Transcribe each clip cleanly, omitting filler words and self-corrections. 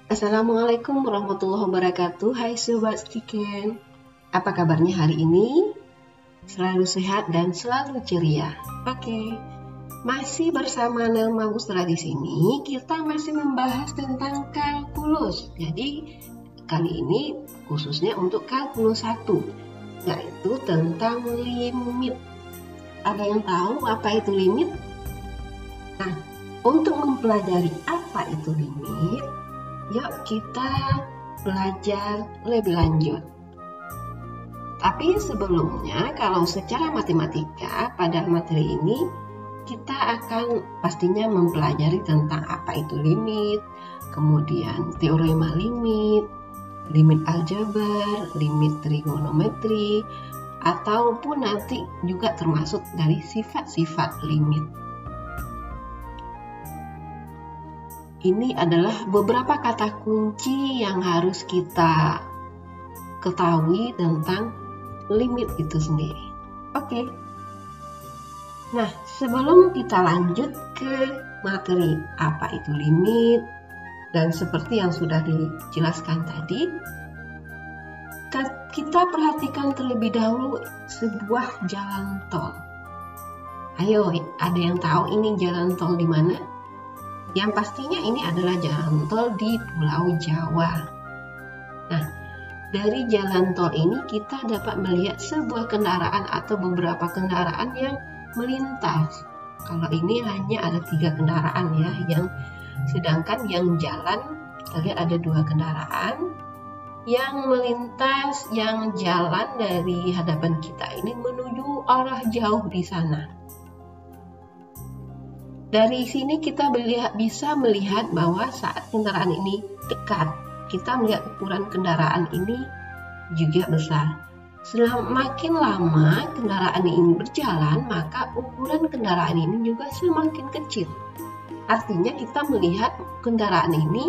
Assalamualaikum warahmatullahi wabarakatuh. Hai Sobat Stiken, apa kabarnya hari ini? Selalu sehat dan selalu ceria. Oke, masih bersama Nelma Bustra di sini. Kita masih membahas tentang kalkulus. Jadi kali ini khususnya untuk kalkulus 1, yaitu tentang limit. Ada yang tahu apa itu limit? Nah, untuk mempelajari apa itu limit, yuk kita belajar lebih lanjut. Tapi sebelumnya, kalau secara matematika pada materi ini kita akan pastinya mempelajari tentang apa itu limit, kemudian teorema limit, limit aljabar, limit trigonometri, ataupun nanti juga termasuk dari sifat-sifat limit. Ini adalah beberapa kata kunci yang harus kita ketahui tentang limit itu sendiri. Oke. Nah, sebelum kita lanjut ke materi apa itu limit, dan seperti yang sudah dijelaskan tadi, kita perhatikan terlebih dahulu sebuah jalan tol. Ayo, ada yang tahu ini jalan tol di mana? Yang pastinya ini adalah jalan tol di Pulau Jawa. Nah, dari jalan tol ini kita dapat melihat sebuah kendaraan atau beberapa kendaraan yang melintas. Kalau ini hanya ada 3 kendaraan ya, sedangkan yang jalan kita lihat ada 2 kendaraan. Yang melintas, yang jalan dari hadapan kita ini menuju arah jauh di sana. Dari sini kita bisa melihat bahwa saat kendaraan ini dekat, kita melihat ukuran kendaraan ini juga besar. Semakin lama kendaraan ini berjalan, maka ukuran kendaraan ini juga semakin kecil. Artinya kita melihat kendaraan ini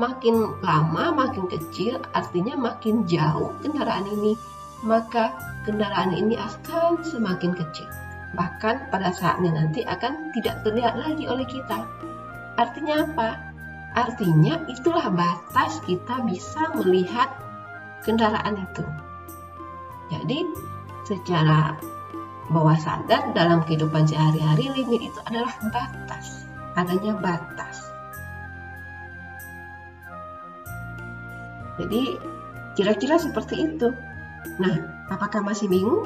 makin lama makin kecil, artinya makin jauh kendaraan ini, maka kendaraan ini akan semakin kecil. Bahkan pada saatnya nanti akan tidak terlihat lagi oleh kita. Artinya apa? Artinya itulah batas kita bisa melihat kendaraan itu. Jadi secara bawah sadar dalam kehidupan sehari-hari, limit itu adalah batas, adanya batas. Jadi kira-kira seperti itu. Nah, apakah masih bingung?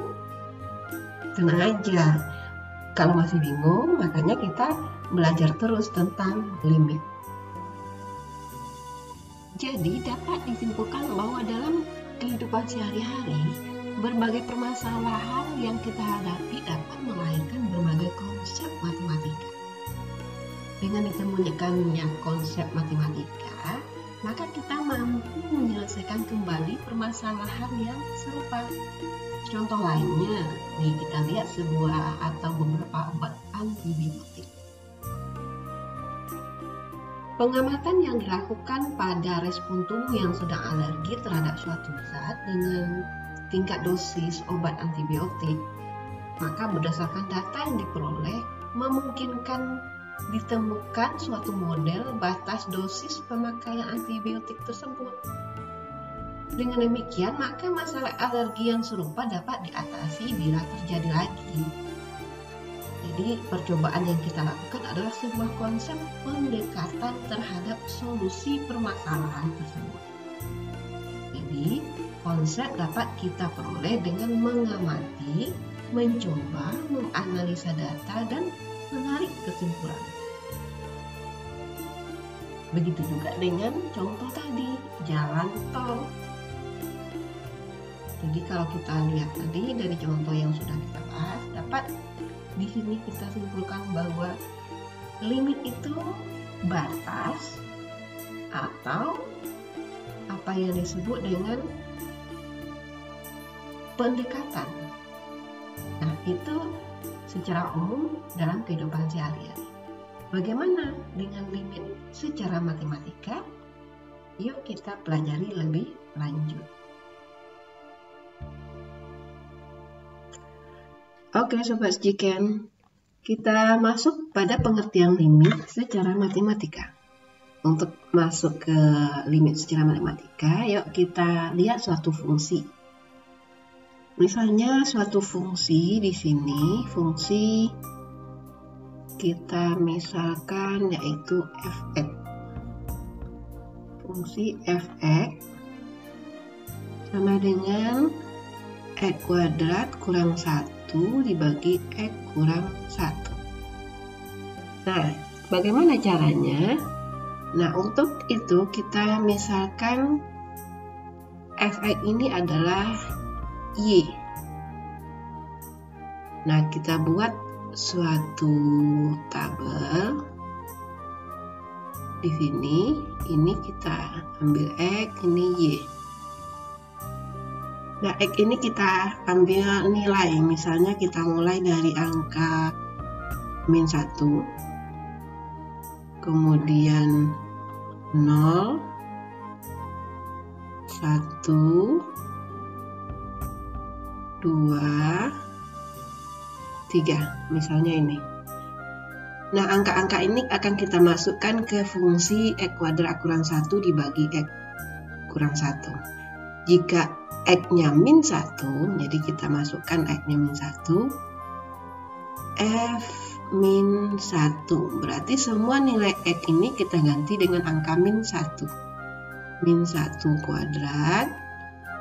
Tenang aja, kalau masih bingung, makanya kita belajar terus tentang limit. Jadi dapat disimpulkan bahwa dalam kehidupan sehari-hari, berbagai permasalahan yang kita hadapi dapat melahirkan berbagai konsep matematika. Dengan ditemukannya konsep matematika, maka kita mampu menyelesaikan kembali permasalahan yang serupa. Contoh lainnya, nih kita lihat sebuah atau beberapa obat antibiotik. Pengamatan yang dilakukan pada respon tubuh yang sedang alergi terhadap suatu zat dengan tingkat dosis obat antibiotik, maka berdasarkan data yang diperoleh, memungkinkan ditemukan suatu model batas dosis pemakaian antibiotik tersebut. Dengan demikian, maka masalah alergi yang serupa dapat diatasi bila terjadi lagi. Jadi, percobaan yang kita lakukan adalah sebuah konsep pendekatan terhadap solusi permasalahan tersebut. Jadi, konsep dapat kita peroleh dengan mengamati, mencoba, menganalisa data, dan menarik kesimpulan. Begitu juga dengan contoh tadi, jalan tol. Jadi kalau kita lihat tadi dari contoh yang sudah kita bahas, dapat di sini kita simpulkan bahwa limit itu batas atau apa yang disebut dengan pendekatan. Nah, itu secara umum dalam kehidupan sehari-hari. Bagaimana dengan limit secara matematika? Yuk kita pelajari lebih lanjut. Oke Sobat Stiken, kita masuk pada pengertian limit secara matematika. Untuk masuk ke limit secara matematika, yuk kita lihat suatu fungsi. Misalnya suatu fungsi di sini, fungsi kita misalkan yaitu f(x). Fungsi f(x) sama dengan x kuadrat kurang 1 dibagi x kurang 1. Nah, bagaimana caranya? Nah, untuk itu kita misalkan f(x) ini adalah y. Nah, kita buat suatu tabel di sini. Ini kita ambil x, ini y. Nah, x ini kita ambil nilai. Misalnya kita mulai dari angka -1. Kemudian 0, 1, 2, 3, misalnya ini. Nah, angka-angka ini akan kita masukkan ke fungsi x kuadrat kurang 1 dibagi x kurang 1. Jika x-nya -1, jadi kita masukkan x-nya -1, f -1, berarti semua nilai x ini kita ganti dengan angka -1. -1 kuadrat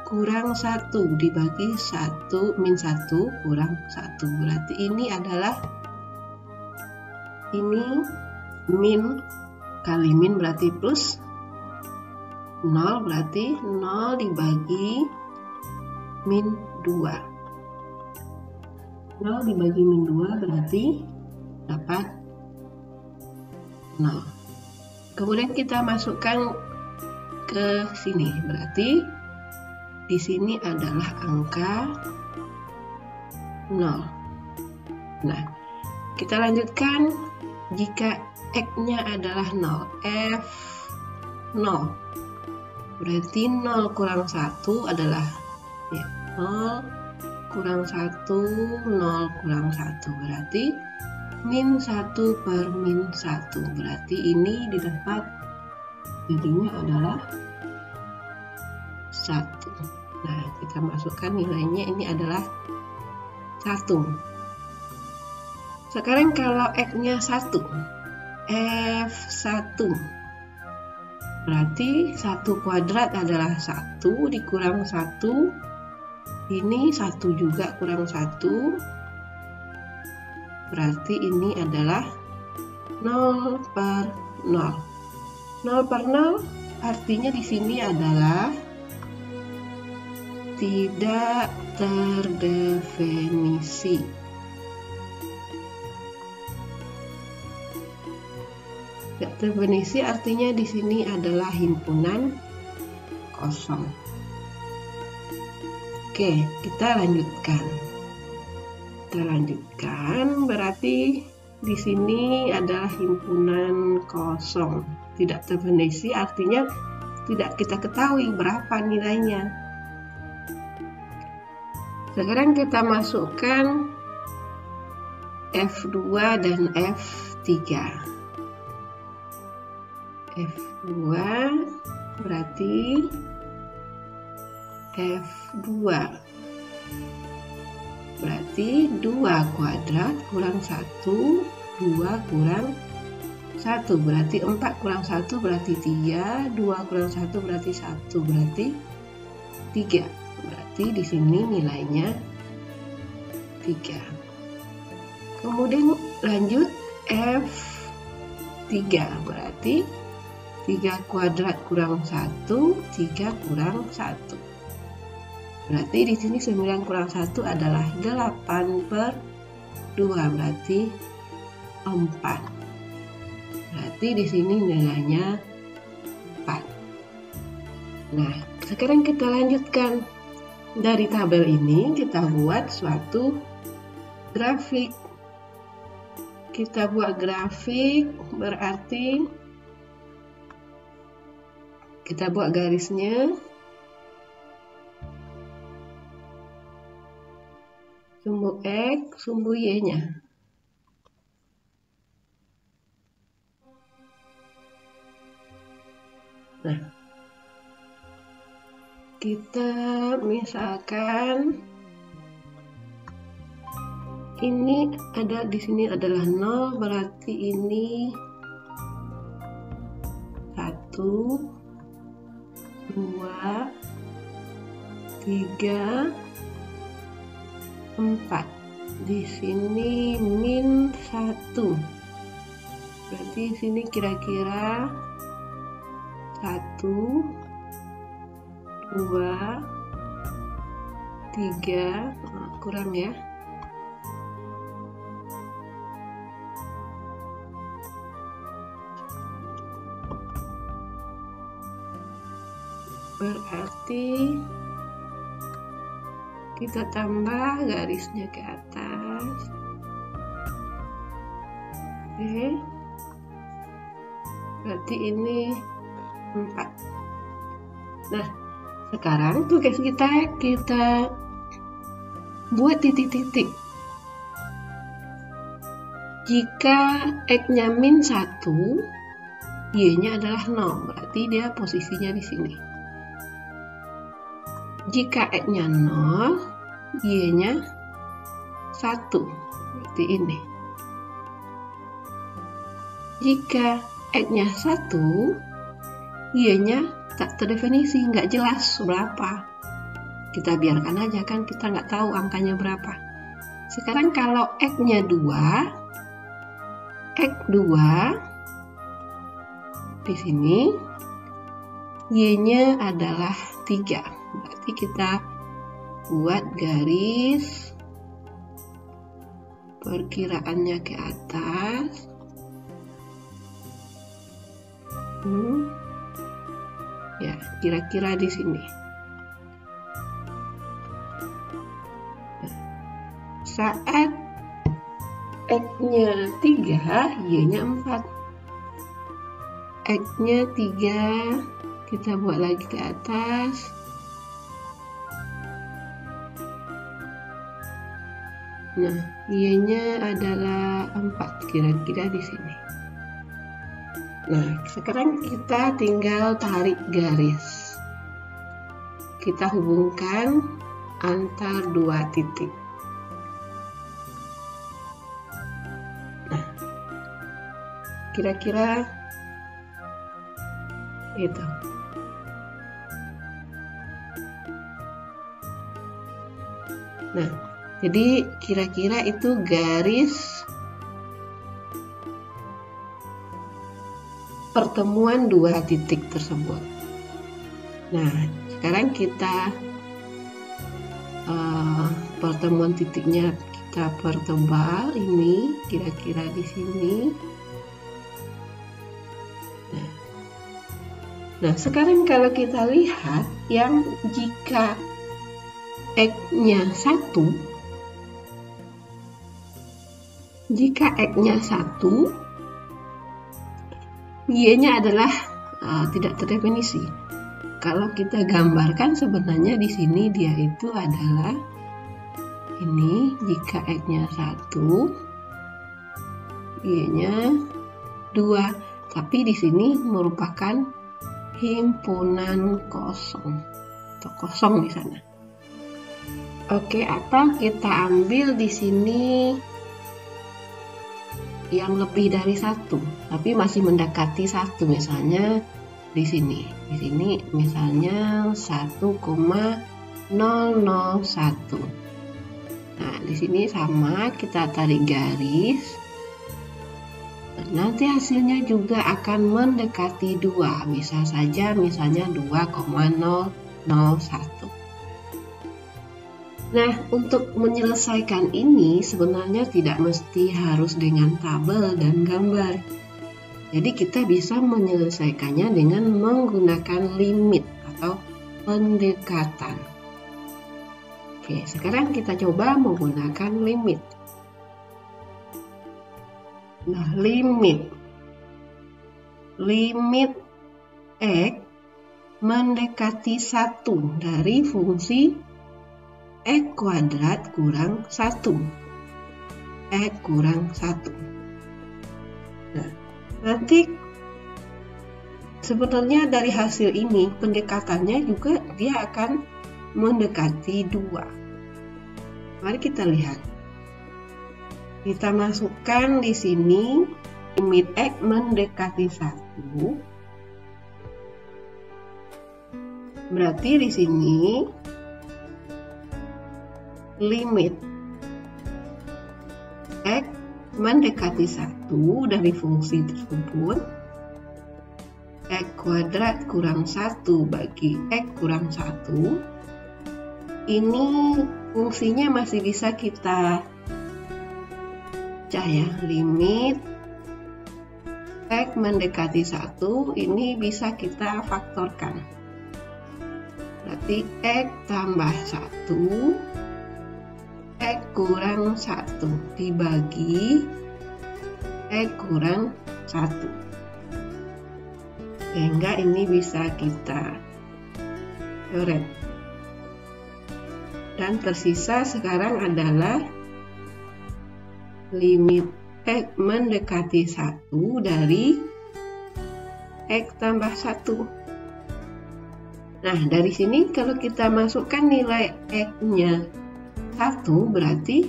kurang 1 dibagi 1, -1 kurang 1. Berarti ini adalah, ini min kali min berarti plus, 0 berarti 0 dibagi -2. 0 dibagi -2 berarti dapat 0. Kemudian kita masukkan ke sini, berarti di sini adalah angka 0. Nah, kita lanjutkan. Jika x-nya adalah 0, f 0, berarti 0 kurang 1 adalah 0 kurang 1, 0 kurang 1, berarti -1 per -1, berarti ini didapat jadinya adalah 1. Nah, kita masukkan nilainya, ini adalah 1. Sekarang kalau x-nya 1, f1, berarti 1 kuadrat adalah 1 dikurang 1, ini 1 juga kurang 1, berarti ini adalah 0 per 0. 0 per 0 artinya di sini adalah tidak terdefinisi. Tidak terdefinisi artinya di sini adalah himpunan kosong. Oke, kita lanjutkan. Berarti di sini adalah himpunan kosong. Tidak terdefinisi artinya tidak kita ketahui berapa nilainya. Sekarang kita masukkan F2 dan F3. F2 berarti F2 berarti 2 kuadrat kurang 1, 2 kurang 1 berarti 4 kurang 1 berarti 3, 2 kurang 1 berarti 1 berarti 3. Berarti di sini nilainya 3. Kemudian lanjut F3 berarti 3 kuadrat kurang 1, 3 kurang 1. Berarti di sini 9 kurang 1 adalah 8 per 2 berarti 4. Berarti di sini nilainya 4. Nah, sekarang kita lanjutkan. Dari tabel ini kita buat suatu grafik. Kita buat grafik berarti kita buat garisnya. Sumbu X, sumbu Y-nya. Nah, kita misalkan ini ada di sini adalah 0, berarti ini 1, 2, 3, 4. Di sini min 1. Berarti di sini kira-kira 1, 2, 3, kurang ya. Berarti kita tambah garisnya ke atas. Oke. Berarti ini 4. Nah, sekarang tugas kita buat titik-titik. Jika X-nya min 1, Y-nya adalah 0, berarti dia posisinya di sini. Jika X-nya 0, Y-nya 1, seperti ini. Jika X-nya 1, Y-nya tak terdefinisi, nggak jelas berapa. Kita biarkan aja, kan kita nggak tahu angkanya berapa. Sekarang kalau X-nya 2, X2 di sini, Y-nya adalah 3. Berarti kita buat garis perkiraannya ke atas. Ya, kira-kira di sini. Saat X-nya 3, Y-nya 4. X-nya 3, kita buat lagi ke atas. Nah, Y-nya adalah 4, kira-kira di sini. Nah, sekarang kita tinggal tarik garis. Kita hubungkan antar dua titik. Nah, kira-kira itu. Nah, jadi kira-kira itu garis pertemuan dua titik tersebut. Nah, sekarang kita pertemuan titiknya kita pertebal ini, kira-kira di sini. Nah, sekarang kalau kita lihat yang jika X-nya 1, jika X-nya 1, Y-nya adalah tidak terdefinisi. Kalau kita gambarkan sebenarnya di sini dia itu adalah ini, jika X-nya 1, Y-nya 2. Tapi di sini merupakan himpunan kosong atau kosong di sana. Oke, atau kita ambil di sini yang lebih dari 1, tapi masih mendekati 1, misalnya di sini. Di sini misalnya 1,001. Nah, di sini sama, kita tarik garis. Nanti hasilnya juga akan mendekati 2. Bisa saja misalnya 2,001. Nah, untuk menyelesaikan ini sebenarnya tidak mesti harus dengan tabel dan gambar. Jadi kita bisa menyelesaikannya dengan menggunakan limit atau pendekatan. Oke, sekarang kita coba menggunakan limit. Nah, limit X mendekati 1 dari fungsi X kuadrat kurang 1. X kurang 1. Nah, nanti sebenarnya dari hasil ini pendekatannya juga dia akan mendekati 2. Mari kita lihat. Kita masukkan di sini limit X mendekati 1. Berarti di sini limit X mendekati 1 dari fungsi tersebut, X kuadrat kurang 1 bagi X kurang 1, ini fungsinya masih bisa kita ya, limit X mendekati 1 ini bisa kita faktorkan. Berarti X tambah 1 X kurang 1 dibagi X kurang 1, sehingga ini bisa kita coret. Dan tersisa sekarang adalah limit X mendekati 1 dari X tambah 1. Nah, dari sini kalau kita masukkan nilai X-nya 1, berarti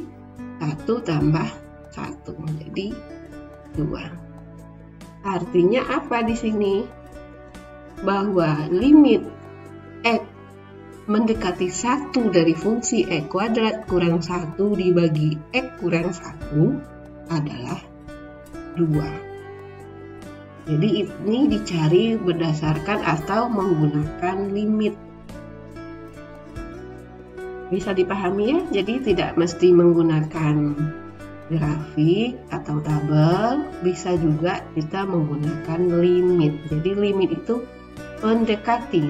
1 tambah 1, jadi 2. Artinya apa di sini? Bahwa limit X mendekati 1 dari fungsi X kuadrat kurang 1 dibagi X kurang 1 adalah 2. Jadi ini dicari berdasarkan atau menggunakan limit. Bisa dipahami ya? Jadi tidak mesti menggunakan grafik atau tabel, bisa juga kita menggunakan limit. Jadi limit itu mendekati.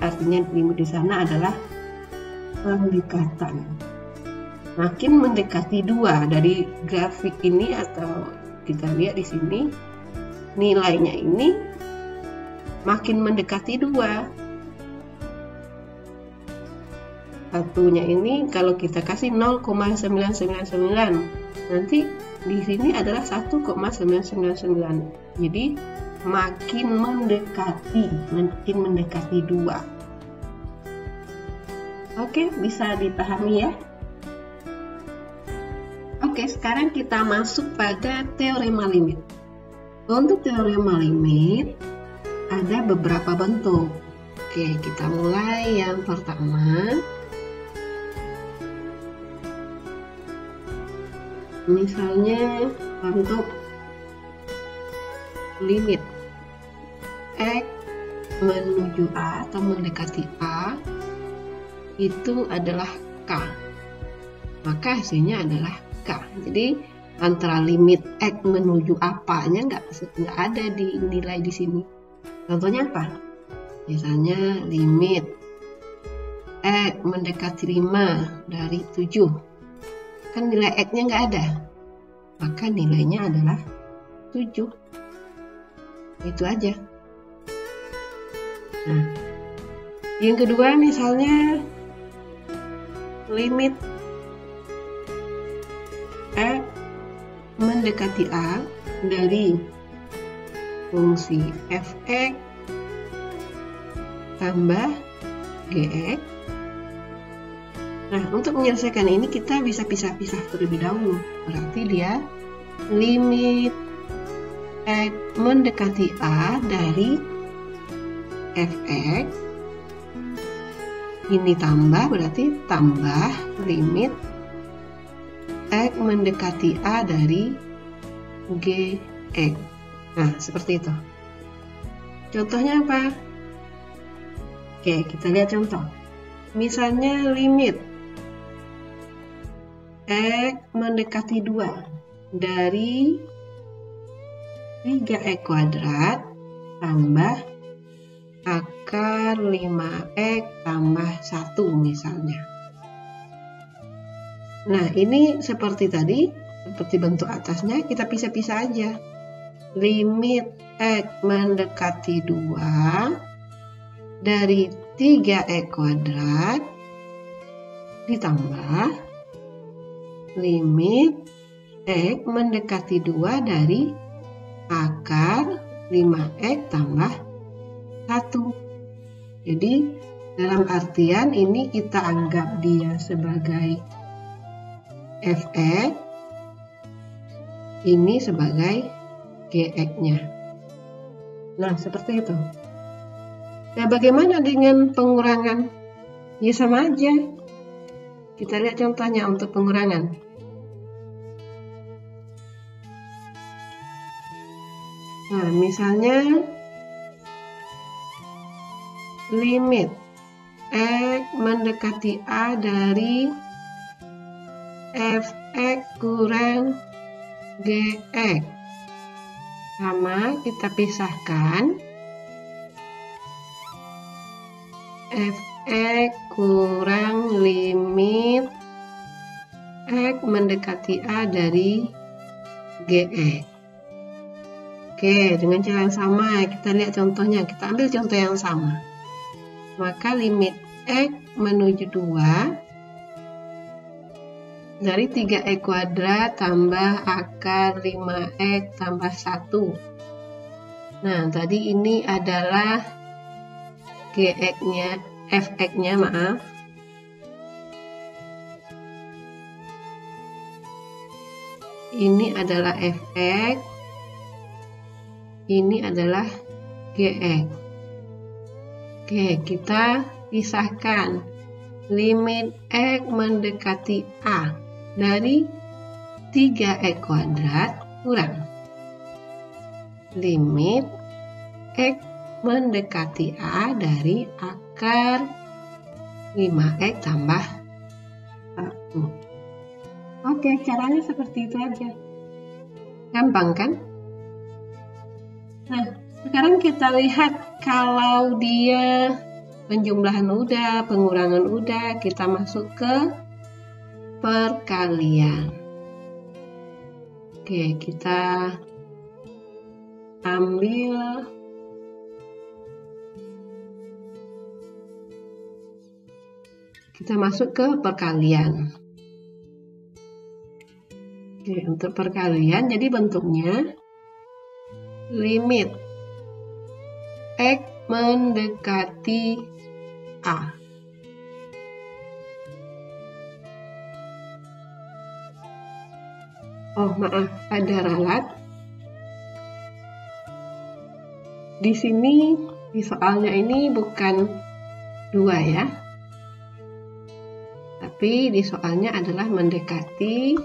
Artinya limit di sana adalah pendekatan. Makin mendekati 2 dari grafik ini, atau kita lihat di sini nilainya ini makin mendekati 2. Satunya ini kalau kita kasih 0,999, nanti di sini adalah 1,999. Jadi makin mendekati 2. Oke, bisa dipahami ya? Oke, sekarang kita masuk pada teorema limit. Untuk teorema limit ada beberapa bentuk. Oke, kita mulai yang pertama. Misalnya untuk limit X menuju A atau mendekati A itu adalah K, maka hasilnya adalah K. Jadi antara limit X menuju apanya nggak ada di nilai di sini. Contohnya apa? Misalnya limit X mendekati 5 dari 7, kan nilai X-nya nggak ada, maka nilainya adalah 7. Itu aja. Nah, yang kedua misalnya limit X mendekati A dari fungsi fx tambah gx. Nah, untuk menyelesaikan ini kita bisa pisah-pisah terlebih dahulu. Berarti dia limit X mendekati A dari fx ini tambah, berarti tambah limit X mendekati A dari gx. Nah, seperti itu. Contohnya apa? Oke, kita lihat contoh. Misalnya limit X mendekati 2 dari 3x kuadrat tambah akar 5x tambah 1 misalnya. Nah, ini seperti tadi, seperti bentuk atasnya, kita pisah-pisah aja. Limit X mendekati 2 dari 3x kuadrat ditambah limit X mendekati 2 dari akar 5x tambah 1. Jadi dalam artian ini kita anggap dia sebagai fx, ini sebagai gx-nya. Nah, seperti itu. Nah, bagaimana dengan pengurangan? Ya sama aja. Kita lihat contohnya untuk pengurangan. Nah, misalnya limit x mendekati A dari fx kurang gx. Sama, kita pisahkan. Fx kurang limit x mendekati A dari gx. Oke, dengan cara yang sama, kita lihat contohnya. Kita ambil contoh yang sama. Maka limit x menuju 2 dari 3x kuadrat tambah akar 5x tambah 1. Nah, tadi ini adalah gx-nya, fx-nya, maaf. Ini adalah fx, ini adalah gx. Oke, kita pisahkan limit x mendekati A dari 3x kuadrat kurang limit x mendekati A dari akar 5x tambah 1. Oke, caranya seperti itu aja. Gampang kan? Nah, sekarang kita lihat kalau dia penjumlahan udah, pengurangan udah, kita masuk ke perkalian. Oke, kita ambil masuk ke perkalian. Oke, untuk perkalian jadi bentuknya limit x mendekati A. Oh, maaf, ada ralat. Di sini di soalnya ini bukan 2 ya. Tapi di soalnya adalah mendekati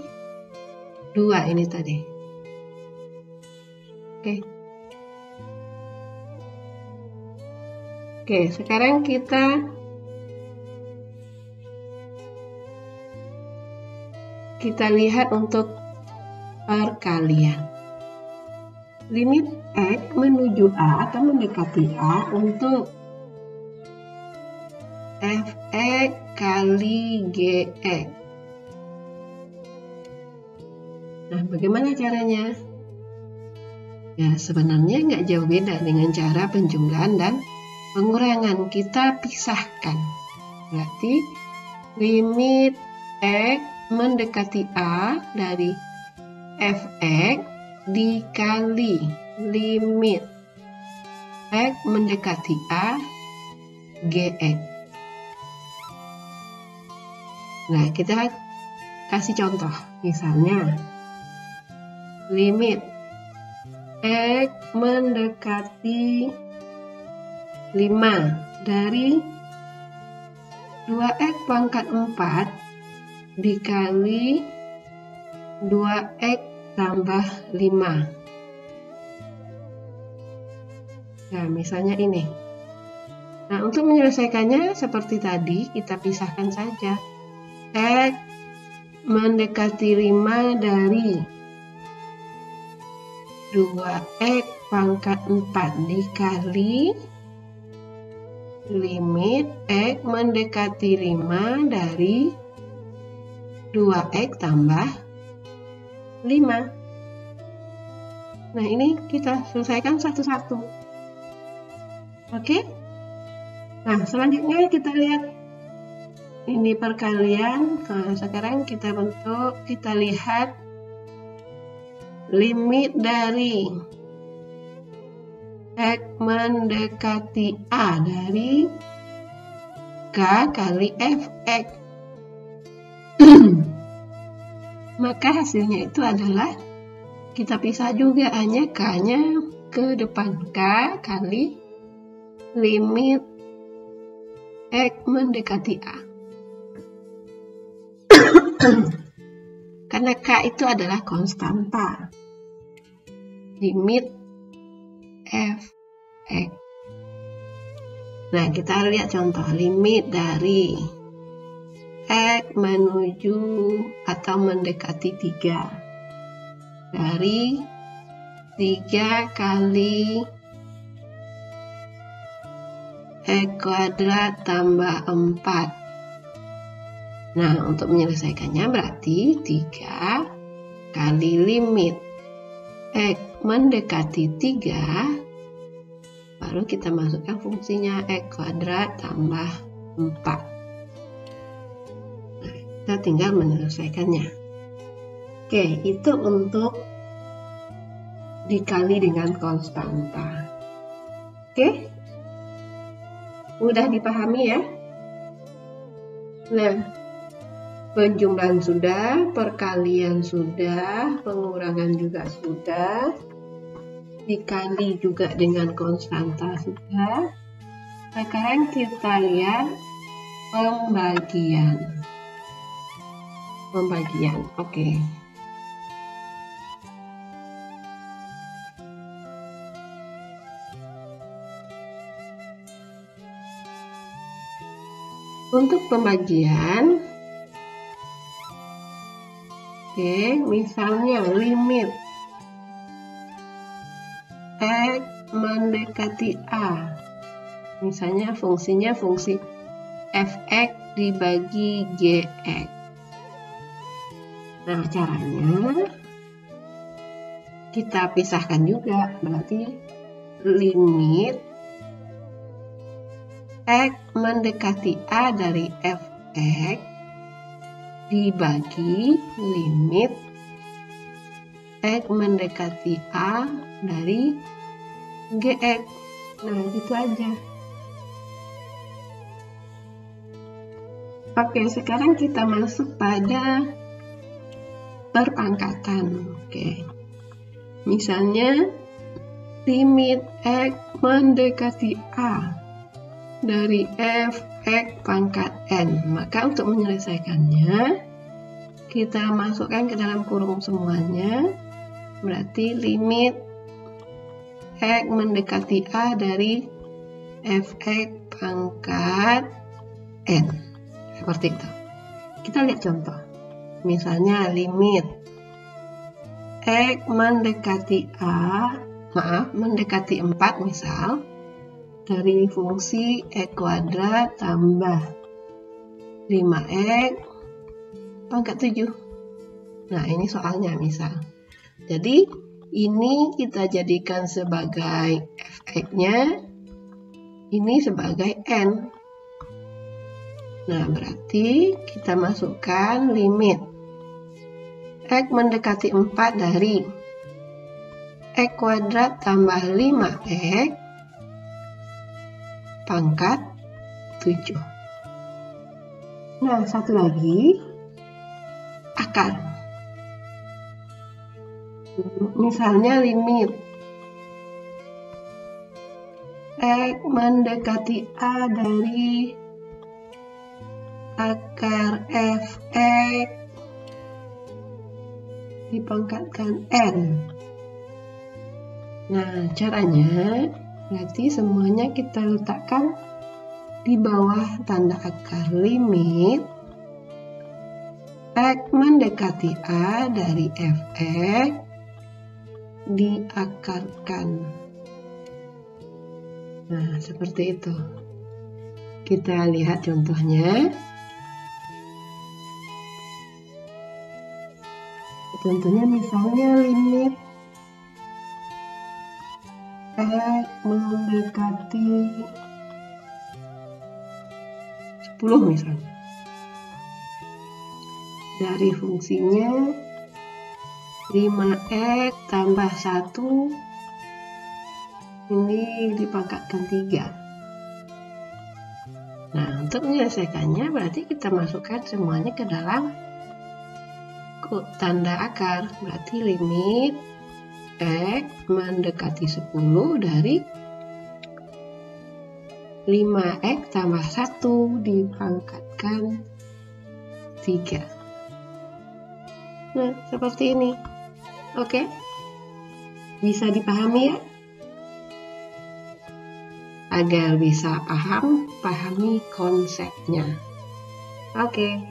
2 ini tadi. Oke, sekarang kita lihat untuk perkalian. Limit x menuju A atau mendekati A untuk fx kali gx. Nah, bagaimana caranya? Ya, sebenarnya nggak jauh beda dengan cara penjumlahan dan pengurangan. Kita pisahkan. Berarti limit x mendekati A dari fx dikali limit x mendekati A gx. Nah, kita kasih contoh. Misalnya limit x mendekati 5 dari 2x pangkat 4 dikali 2x tambah 5. Nah, misalnya ini. Nah, untuk menyelesaikannya seperti tadi, kita pisahkan saja. X mendekati 5 dari 2x pangkat 4 dikali limit x mendekati 5 dari 2x tambah 5. Nah, ini kita selesaikan satu-satu. Oke? Nah, selanjutnya kita lihat ini perkalian. Nah, sekarang kita lihat limit dari X mendekati A dari K kali Fx. Maka hasilnya itu adalah kita pisah juga, hanya K-nya ke depan, K kali limit X mendekati A. Karena K itu adalah konstanta, limit Fx. Nah, kita lihat contoh limit dari X menuju atau mendekati 3 dari 3 kali X kuadrat tambah 4. Nah, untuk menyelesaikannya berarti 3 kali limit X mendekati 3, baru kita masukkan fungsinya X kuadrat tambah 4. Kita tinggal menyelesaikannya. Oke, itu untuk dikali dengan konstanta. Oke, mudah dipahami ya. Nah, penjumlahan sudah, perkalian sudah, pengurangan juga sudah, dikali juga dengan konstanta sudah. Sekarang kita lihat pembagian. Oke. Untuk pembagian, misalnya limit X mendekati A, misalnya fungsinya fungsi Fx dibagi Gx. Nah, caranya kita pisahkan juga, berarti limit X mendekati A dari Fx dibagi limit X mendekati A dari Gx. Nah, gitu aja. Oke, sekarang kita masuk pada perpangkatan. Oke. Misalnya limit X mendekati A dari Fx pangkat N. Maka untuk menyelesaikannya, kita masukkan ke dalam kurung semuanya. Berarti limit X mendekati A dari Fx pangkat N. Seperti itu. Kita lihat contoh. Misalnya limit X mendekati mendekati 4 misal, dari fungsi X kuadrat tambah 5X pangkat 7. Nah, ini soalnya misal. Jadi, ini kita jadikan sebagai Fx-nya, ini sebagai N. Nah, berarti kita masukkan limit X mendekati 4 dari X kuadrat tambah 5X pangkat 7. Nah, satu lagi, akar. Misalnya limit X mendekati A dari akar Fx dipangkatkan N. Nah, caranya berarti semuanya kita letakkan di bawah tanda akar limit X mendekati A dari Fx diakarkan. Nah, seperti itu. Kita lihat contohnya. Contohnya misalnya limit X mendekati 10 misalnya. Dari fungsinya 5X tambah 1 Ini dipangkatkan 3. Nah, untuk menyelesaikannya berarti kita masukkan semuanya ke dalam tanda akar. Berarti limit X mendekati 10 dari 5X tambah 1 dipangkatkan 3. Nah, seperti ini. Oke? Bisa dipahami ya? Agar bisa pahami konsepnya. Oke.